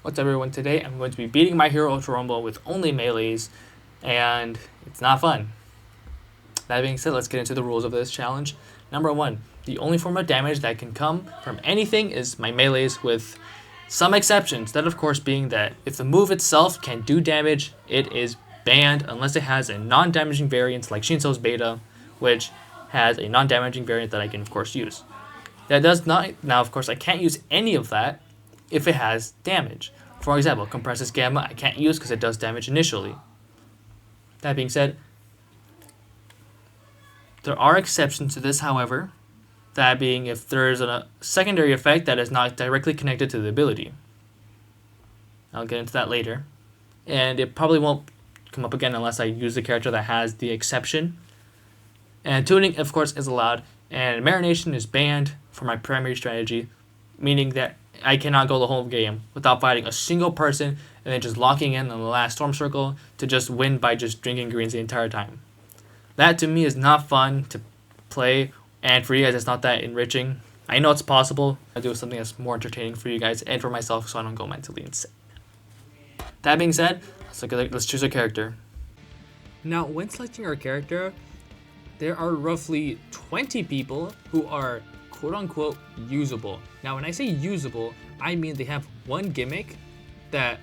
What's up everyone, today I'm going to be beating MHUR Ultra Rumble with only melees, and it's not fun. That being said, let's get into the rules of this challenge. Number 1, the only form of damage that can come from anything is my melees, with some exceptions. That of course being that if the move itself can do damage, it is banned unless it has a non-damaging variant like Shinso's Beta, which has a non-damaging variant that I can of course use. That does not, now of course I can't use any of that if it has damage. For example, Compresses Gamma I can't use because it does damage initially. That being said, there are exceptions to this, however, that being if there is a secondary effect that is not directly connected to the ability. I'll get into that later. And it probably won't come up again unless I use the character that has the exception. And tuning, of course, is allowed, and marination is banned for my primary strategy, meaning that I cannot go the whole game without fighting a single person and then just locking in on the last storm circle to just win by just drinking greens the entire time. That to me is not fun to play, and for you guys it's not that enriching. I know it's possible. I do something that's more entertaining for you guys and for myself so I don't go mentally insane. That being said, let's choose a character. Now when selecting our character, there are roughly 20 people who are quote-unquote usable. Now when I say usable, I mean they have one gimmick that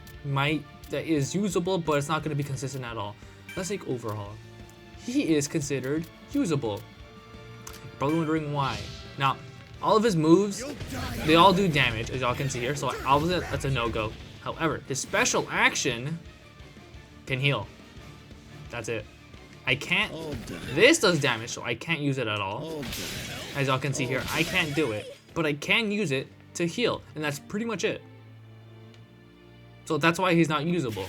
is usable, but it's not going to be consistent at all. Let's take Overhaul. He is considered usable. You're probably wondering why. Now all of his moves, they all do damage, as y'all can see here, so obviously that's a no-go. However, his special action can heal. That's it. I can't, this does damage, so I can't use it at all. As y'all can see here, I can't do it, but I can use it to heal, and that's pretty much it. So that's why he's not usable.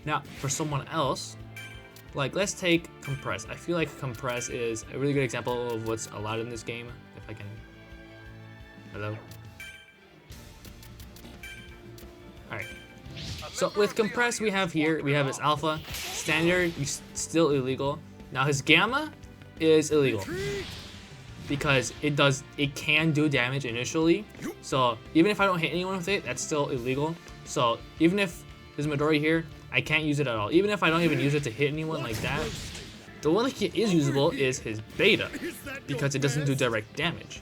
Now, for someone else, like let's take Compress. I feel like Compress is a really good example of what's allowed in this game. If I can, hello? Alright. So with Compress we have his Alpha. Standard, still illegal. Now his Gamma is illegal because it can do damage initially. So even if I don't hit anyone with it, that's still illegal. So even if his Midori here, I can't use it at all. Even if I don't even use it to hit anyone like that, the one that is usable is his Beta because it doesn't do direct damage.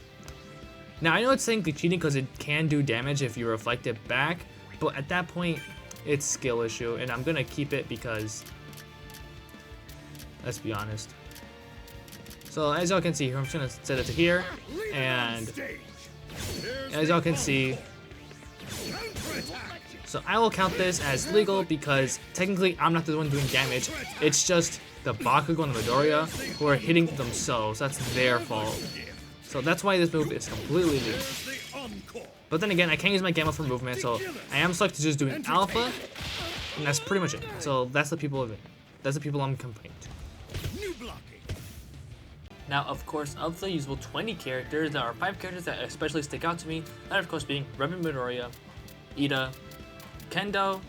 Now I know it's technically cheating because it can do damage if you reflect it back, but at that point it's skill issue, and I'm gonna keep it because, let's be honest. So as y'all can see here, I'm just gonna set it to here, and as y'all can see, so I will count this as legal because technically I'm not the one doing damage. It's just the Bakugo and the Midoriya who are hitting themselves. That's their fault. So that's why this move is completely legal. But then again, I can't use my Gamma for movement, so I am stuck to just doing Alpha, and that's pretty much it. So that's the people of it. That's the people I'm complaining to. Now, of course, of the usable 20 characters, there are 5 characters that especially stick out to me. That, of course, being Rebel Midoriya, Ida, Kendo,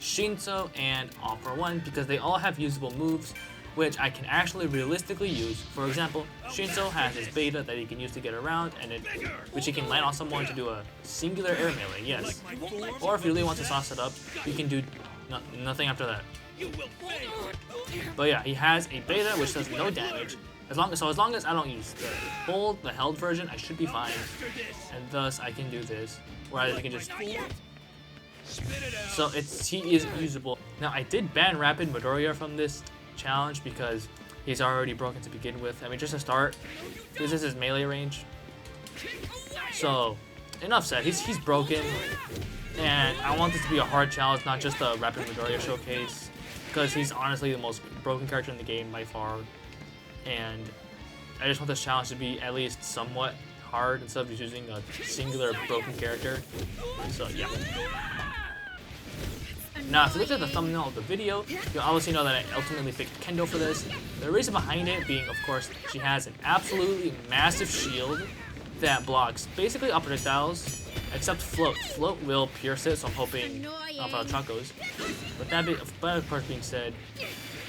Shinso, and All For One, because they all have usable moves which I can actually realistically use. For example, Shinso has his Beta that he can use to get around, and which he can land on someone to do a singular air melee, yes. Or if you really want to sauce it up, you can do nothing after that. But yeah, he has a Beta which does no damage. As long as I don't use the held version, I should be fine, and thus I can do this. Whereas I can just. So he is usable. Now I did ban Rapid Midoriya from this challenge because he's already broken to begin with. I mean, just to start, this is his melee range. So enough said. He's broken, and I want this to be a hard challenge, not just a Rapid Midoriya showcase, because he's honestly the most broken character in the game by far. And I just want this challenge to be at least somewhat hard instead of just using a singular broken character. So yeah. Now, if you look at the thumbnail of the video, you'll obviously know that I ultimately picked Kendo for this. The reason behind it being, of course, she has an absolutely massive shield that blocks basically all projectiles except Float. Float will pierce it, so I'm hoping for Chacos. But of course being said,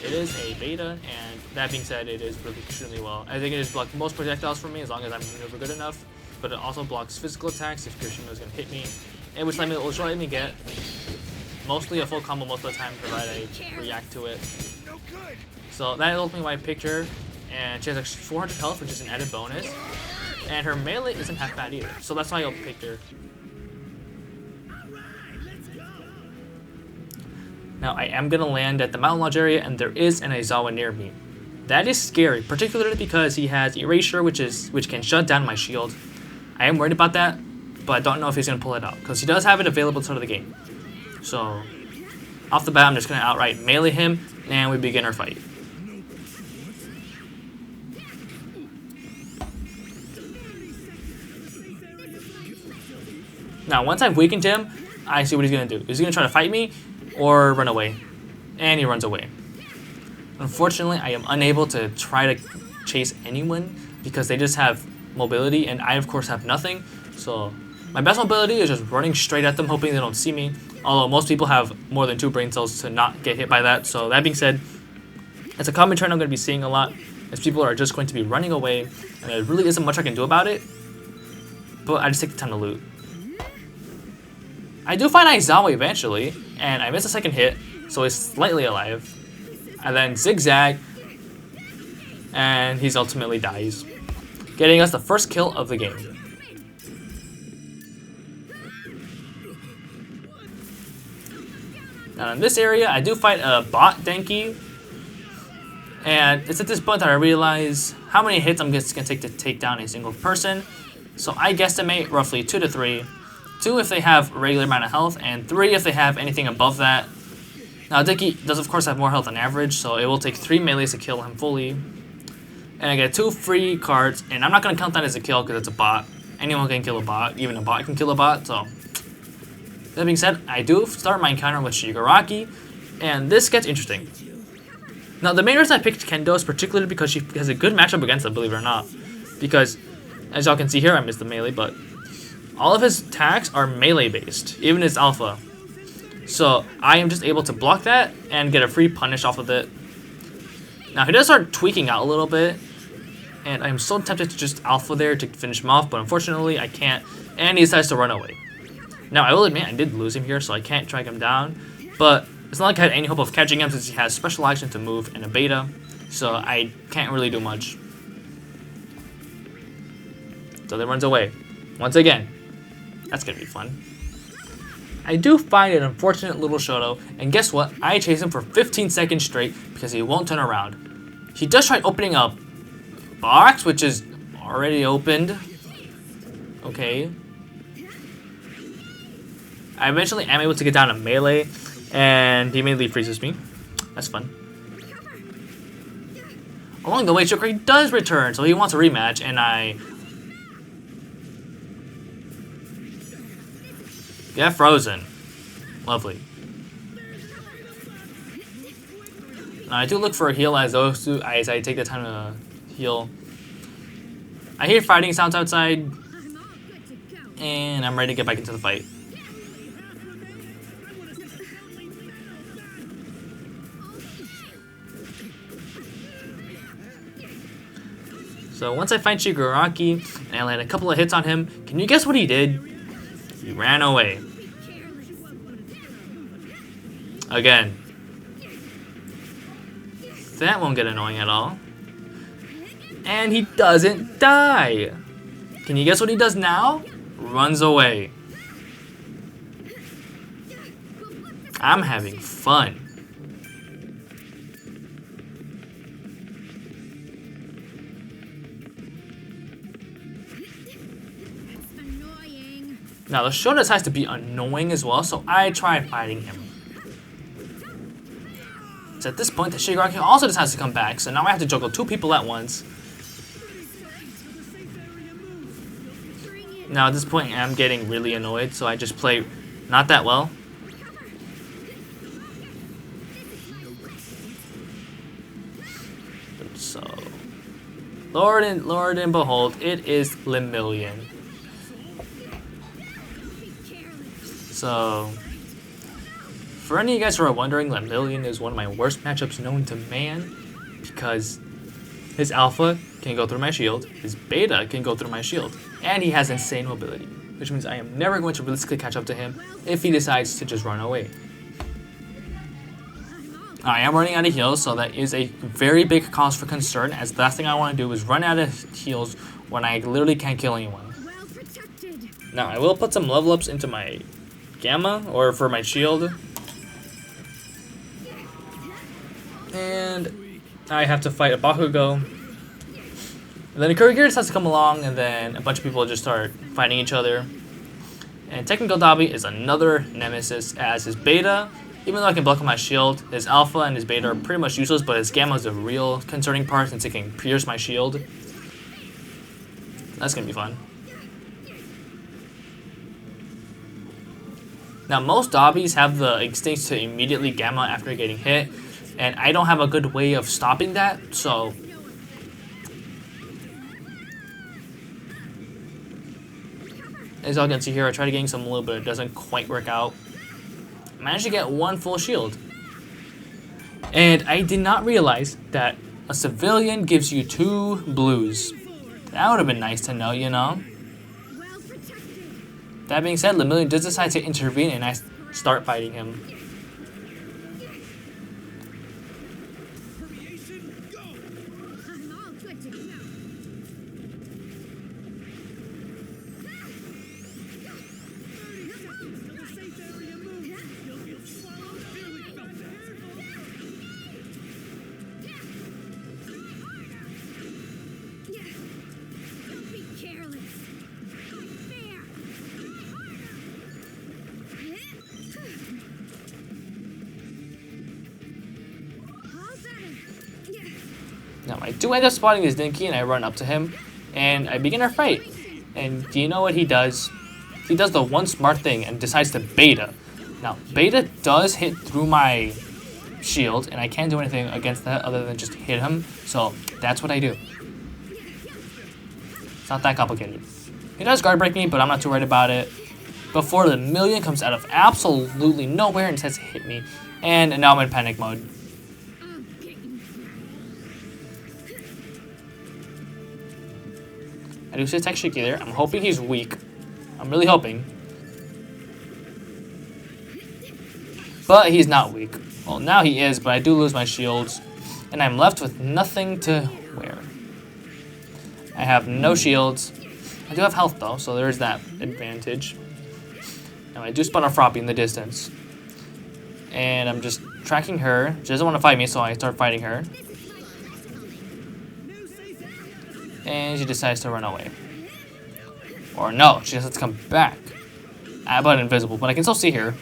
It is a beta, and that being said, it is really extremely well. I think it has blocked most projectiles for me as long as I'm maneuver good enough, but it also blocks physical attacks if Kirishima is going to hit me. and which let me get mostly a full combo most of the time, provided I react to it. So that ultimately why I picked her, and she has like 400 health, which is an added bonus, and her melee isn't half bad either. So that's why I picked her. Now I am gonna land at the Mountain Lodge area, and there is an Aizawa near me. That is scary, particularly because he has Erasure, which can shut down my shield. I am worried about that, but I don't know if he's gonna pull it out because he does have it available at the start of the game. So off the bat, I'm just gonna outright melee him, and we begin our fight. Now, once I've weakened him, I see what he's gonna do. Is he gonna try to fight me or run away? And he runs away. Unfortunately, I am unable to try to chase anyone because they just have mobility, and I, of course, have nothing. So my best mobility is just running straight at them, hoping they don't see me. Although most people have more than 2 brain cells to not get hit by that. So that being said, it's a common trend I'm going to be seeing a lot, as people are just going to be running away, and there really isn't much I can do about it. But I just take the time to loot. I do find Aizawa eventually, and I miss a second hit, so he's slightly alive. And then zigzag, and he ultimately dies, getting us the first kill of the game. Now in this area, I do fight a bot Denki, and it's at this point that I realize how many hits I'm just going to take down a single person. So I guesstimate roughly 2 to 3. 2 if they have a regular amount of health, and 3 if they have anything above that. Now Denki does of course have more health than average, so it will take 3 melees to kill him fully. And I get 2 free cards, and I'm not going to count that as a kill because it's a bot. Anyone can kill a bot, even a bot can kill a bot, so. That being said, I do start my encounter with Shigaraki, and this gets interesting. Now the main reason I picked Kendo is particularly because she has a good matchup against it, believe it or not. Because, as y'all can see here, I missed the melee, but all of his attacks are melee based, even his alpha. So I am just able to block that and get a free punish off of it. Now he does start tweaking out a little bit, and I'm so tempted to just alpha there to finish him off, but unfortunately I can't, and he decides to run away. Now I will admit I did lose him here, so I can't track him down, but it's not like I had any hope of catching him since he has special action to move and a beta, so I can't really do much. So then runs away. Once again. That's gonna be fun. I do find an unfortunate little Shoto, and guess what? I chase him for 15 seconds straight because he won't turn around. He does try opening a box, which is already opened. Okay. I eventually am able to get down to melee, and he immediately freezes me. That's fun. Along the way, Shigaraki does return, so he wants a rematch, and I get frozen. Lovely. Now, I do look for a heal as I take the time to heal. I hear fighting sounds outside, and I'm ready to get back into the fight. So once I find Shigaraki, and I land a couple of hits on him, can you guess what he did? He ran away. Again. That won't get annoying at all. And he doesn't die. Can you guess what he does now? Runs away. I'm having fun. Now, the Shoto decides to be annoying as well, so I try fighting him. It's at this point that Shigaraki also decides to come back, so now I have to juggle 2 people at once. Now, at this point, I'm getting really annoyed, so I just play not that well. So, Lord and behold, it is Lemillion. So, for any of you guys who are wondering, Lemillion is one of my worst matchups known to man because his alpha can go through my shield, his beta can go through my shield, and he has insane mobility. which means I am never going to realistically catch up to him if he decides to just run away. I am running out of heals, so that is a very big cause for concern, as the last thing I want to do is run out of heals when I literally can't kill anyone. Now, I will put some level ups into my Gamma, or for my shield. And I have to fight a Bakugo. And then a Kurogiri decides to come along, and then a bunch of people just start fighting each other. And Technical Dabi is another nemesis, as his Beta, even though I can block up my shield, his Alpha and his Beta are pretty much useless, but his Gamma is the real concerning part since it can pierce my shield. That's gonna be fun. Now, most Dabis have the instincts to immediately Gamma after getting hit, and I don't have a good way of stopping that, so... As y'all can see here, I tried getting some blue, but it doesn't quite work out. I managed to get one full shield. And I did not realize that a civilian gives you 2 blues. That would have been nice to know, you know? That being said, Lemillion does decide to intervene, and I start fighting him. Now, I do end up spotting this Dinky, and I run up to him, and I begin our fight. And do you know what he does? He does the one smart thing and decides to Beta. Now, Beta does hit through my shield, and I can't do anything against that other than just hit him, so that's what I do. It's not that complicated. He does guard break me, but I'm not too worried about it. Before Lemillion comes out of absolutely nowhere and decides to hit me, and now I'm in panic mode. I do see a tech Shiki there. I'm hoping he's weak. I'm really hoping. But he's not weak. Well, now he is, but I do lose my shields. And I'm left with nothing to wear. I have no shields. I do have health, though, so there is that advantage. Now, I do spot a Froppy in the distance. And I'm just tracking her. She doesn't want to fight me, so I start fighting her. And she decides to run away. Or no, she decides to come back. I'm but invisible, but I can still see her.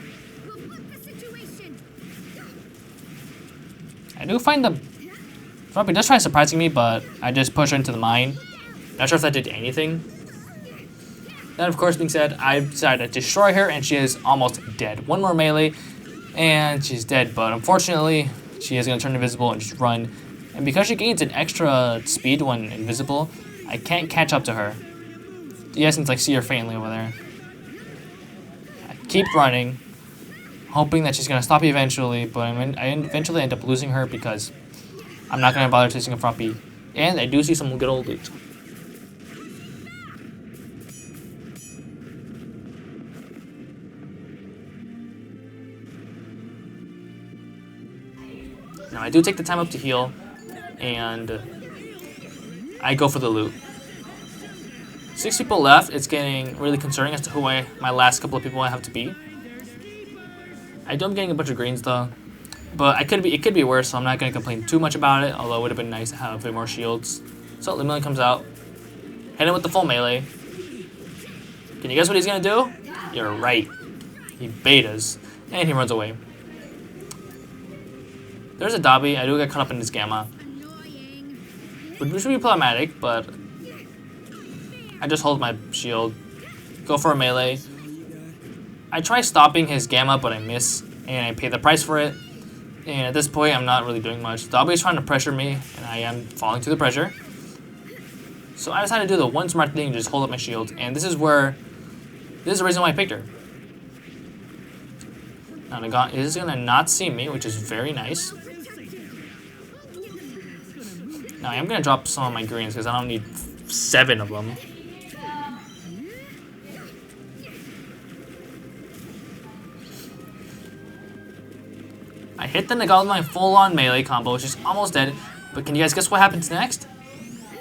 I do find the Froppy does try surprising me, but I just push her into the mine. Not sure if that did anything. That, of course, being said, I decided to destroy her, and she is almost dead. One more melee, and she's dead. But unfortunately, she is going to turn invisible and just run. And because she gains an extra speed when invisible, I can't catch up to her. You guys can like see her faintly over there. I keep running, hoping that she's gonna stop eventually, but I eventually end up losing her because I'm not gonna bother chasing a Froppy. And I do see some good old loot. Now I do take the time up to heal, and I go for the loot. 6 people left. It's getting really concerning as to who my last couple of people I have to beat. I do end up getting a bunch of greens though, but it could be worse, so I'm not going to complain too much about it, although it would have been nice to have a bit more shields. So Lemillion comes out, hit him with the full melee. Can you guess what he's going to do? You're right. He betas, and he runs away. There's a Dabi. I do get caught up in his Gamma, which should be problematic, but I just hold my shield, go for a melee. I try stopping his Gamma, but I miss, and I pay the price for it. And at this point, I'm not really doing much. Dabi is trying to pressure me, and I am falling to the pressure. So I decided to do the one smart thing, just hold up my shield, and this is the reason why I picked her. Now Nagan is gonna not see me, which is very nice. Now I am gonna drop some of my greens because I don't need 7 of them. hit the Nagal with my full-on melee combo, which is almost dead. But can you guys guess what happens next?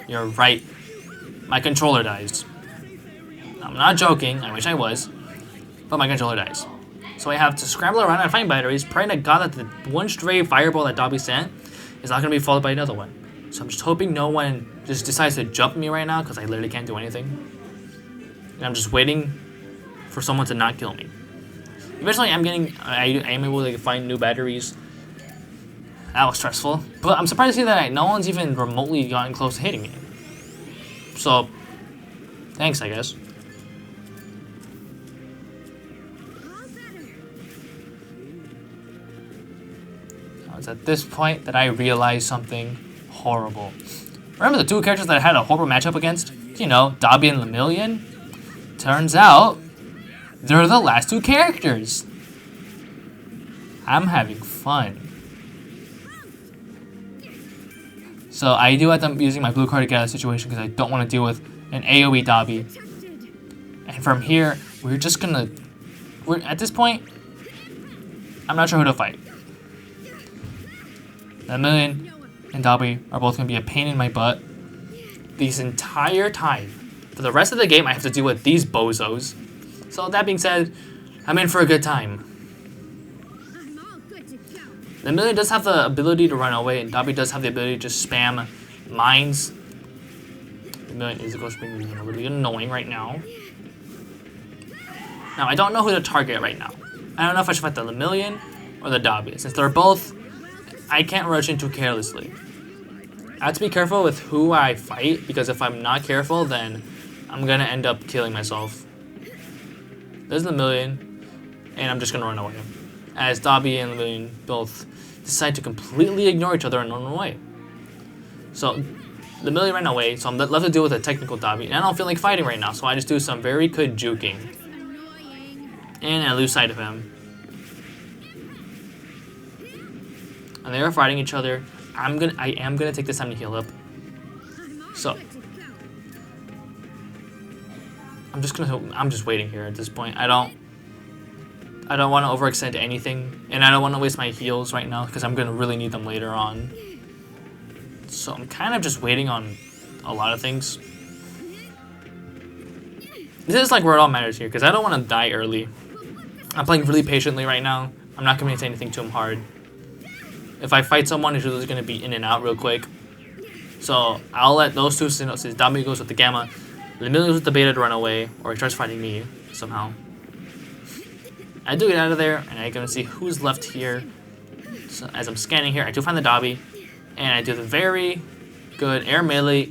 You're right. My controller dies. I'm not joking. I wish I was. But my controller dies. So I have to scramble around and find batteries, praying to God that the one stray fireball that Dobby sent is not going to be followed by another one. So I'm just hoping no one just decides to jump me right now, because I literally can't do anything. And I'm just waiting for someone to not kill me. Eventually I am able to find new batteries. That was stressful. But I'm surprised to see that no one's even remotely gotten close to hitting me. So, thanks, I guess. It's at this point that I realized something horrible. Remember the two characters that I had a horrible matchup against? You know, Dobby and Lemillion? Turns out, they're the last two characters. I'm having fun. So I do end up using my blue card to get out of the situation because I don't want to deal with an AoE Dobby. And from here, we're just gonna... at this point, I'm not sure who to fight. Lemillion and Dobby are both going to be a pain in my butt this entire time. For the rest of the game, I have to deal with these bozos. So that being said, I'm in for a good time. Lemillion does have the ability to run away, and Dobby does have the ability to just spam mines. Lemillion is going to be really annoying right now. Now, I don't know who to target right now. I don't know if I should fight the Lemillion or the Dobby. Since they're both... I can't rush in too carelessly. I have to be careful with who I fight, because if I'm not careful, then I'm gonna end up killing myself. There's Lemillion, and I'm just gonna run away. As Dobby and Lemillion both decide to completely ignore each other and run away. So, Lemillion ran away, so I'm left to deal with a technical Dobby, and I don't feel like fighting right now, so I just do some very good juking. And I lose sight of him. And they are fighting each other. I am gonna take this time to heal up. So I'm just waiting here at this point. I don't want to overextend anything, and I don't want to waste my heals right now because I'm gonna really need them later on. So I'm kind of just waiting on a lot of things. This is like where it all matters here, because I don't want to die early. I'm playing really patiently right now. I'm not going to say anything too hard. If I fight someone, it's really going to be in and out real quick. So I'll let those two, since Dobby goes with the Gamma, Lemillion goes with the Beta to run away, or he starts fighting me somehow. I do get out of there, and I'm going to see who's left here. So as I'm scanning here, I do find the Dobby, and I do the very good air melee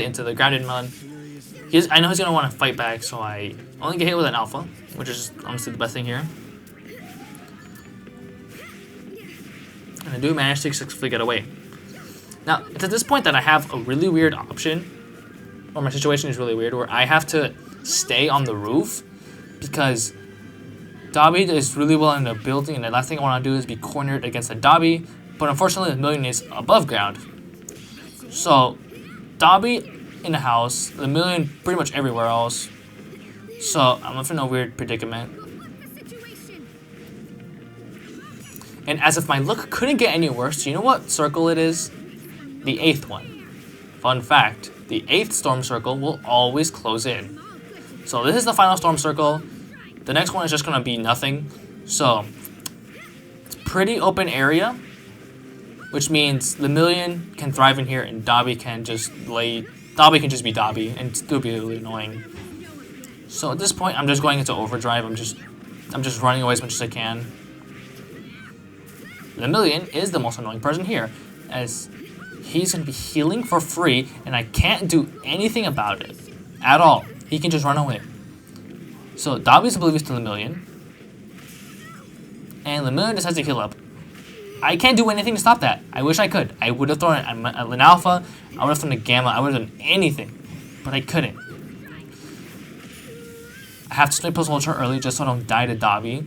into the grounded melon. I know he's going to want to fight back, so I only get hit with an alpha, which is honestly the best thing here. And I do manage to successfully get away. Now, it's at this point that I have a really weird option, or my situation is really weird, where I have to stay on the roof, because Dobby is really well in the building, and the last thing I want to do is be cornered against a Dobby, but unfortunately Lemillion is above ground. So, Dobby in the house, Lemillion pretty much everywhere else. So, I'm in a weird predicament. And as if my luck couldn't get any worse, do you know what circle it is? The 8th one. Fun fact, the 8th storm circle will always close in. So this is the final storm circle. The next one is just going to be nothing. So, it's a pretty open area, which means Lemillion can thrive in here and Dobby can just be Dobby and still be really annoying. So at this point, I'm just going into overdrive. I'm just running away as much as I can. Lemillion is the most annoying person here, as he's going to be healing for free, and I can't do anything about it at all. He can just run away. So Dobby's oblivious to Lemillion, and Lemillion decides to heal up. I can't do anything to stop that. I wish I could. I would have thrown an alpha, I would have thrown a gamma, I would have done anything, but I couldn't. I have to snipe Pulse Ultra early just so I don't die to Dobby,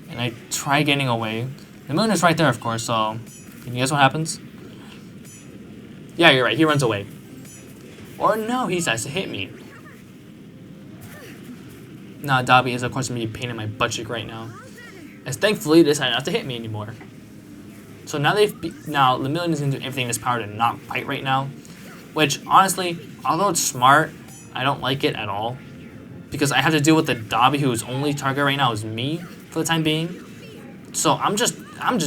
and I try getting away. Lemillion is right there, of course, so can you guess what happens? Yeah, you're right, he runs away. Or no, he decides to hit me. Nah, Dobby is, of course, going to be a pain in my butt cheek right now. As thankfully, they decided not to hit me anymore. So now now Lemillion is going to do everything in his power to not fight right now. Which, honestly, although it's smart, I don't like it at all. Because I have to deal with the Dobby whose only target right now is me for the time being. So I'm just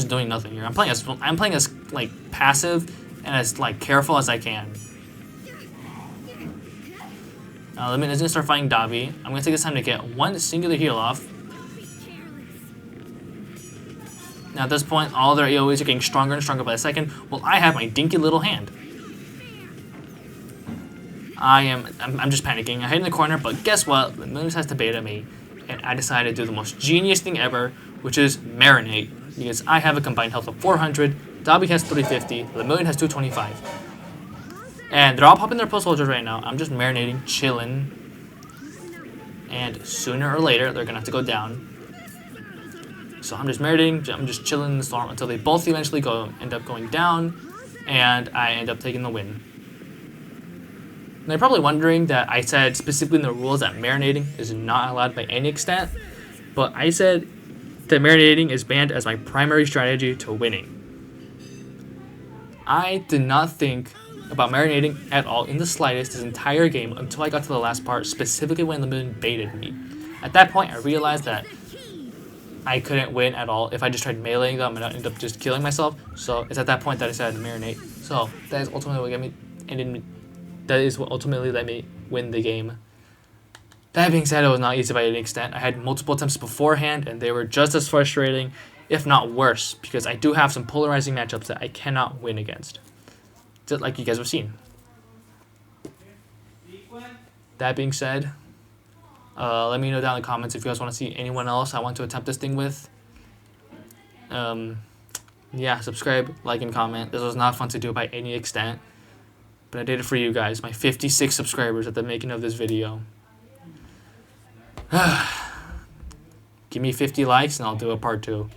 doing nothing here. I'm playing as like passive and as like careful as I can. Now Lemillion is gonna start fighting Dobby. I'm gonna take this time to get one singular heal off. Now at this point, all their AoEs are getting stronger and stronger by the second. Well, I have my dinky little hand. I'm just panicking. I hid in the corner, but guess what? Lemillion has to beta me, and I decided to do the most genius thing ever, which is marinate. Because I have a combined health of 400, Dobby has 350, Lemillion has 225. And they're all popping their post soldiers right now. I'm just marinating, chilling. And sooner or later, they're gonna have to go down. So I'm just marinating, I'm just chilling in the storm until they both eventually end up going down, and I end up taking the win. And you're probably wondering that I said specifically in the rules that marinating is not allowed by any extent, but I said that marinating is banned as my primary strategy to winning. I did not think about marinating at all in the slightest this entire game until I got to the last part, specifically when Lemillion baited me. At that point, I realized that I couldn't win at all if I just tried meleeing them and I ended up just killing myself. So it's at that point that I decided to marinate. So that is ultimately what got me, that is what ultimately let me win the game. That being said, it was not easy by any extent. I had multiple attempts beforehand, and they were just as frustrating, if not worse, because I do have some polarizing matchups that I cannot win against, just like you guys have seen. That being said, let me know down in the comments if you guys want to see anyone else I want to attempt this thing with. Yeah, subscribe, like, and comment. This was not fun to do by any extent, but I did it for you guys, my 56 subscribers at the making of this video. Give me 50 likes and I'll do a part 2.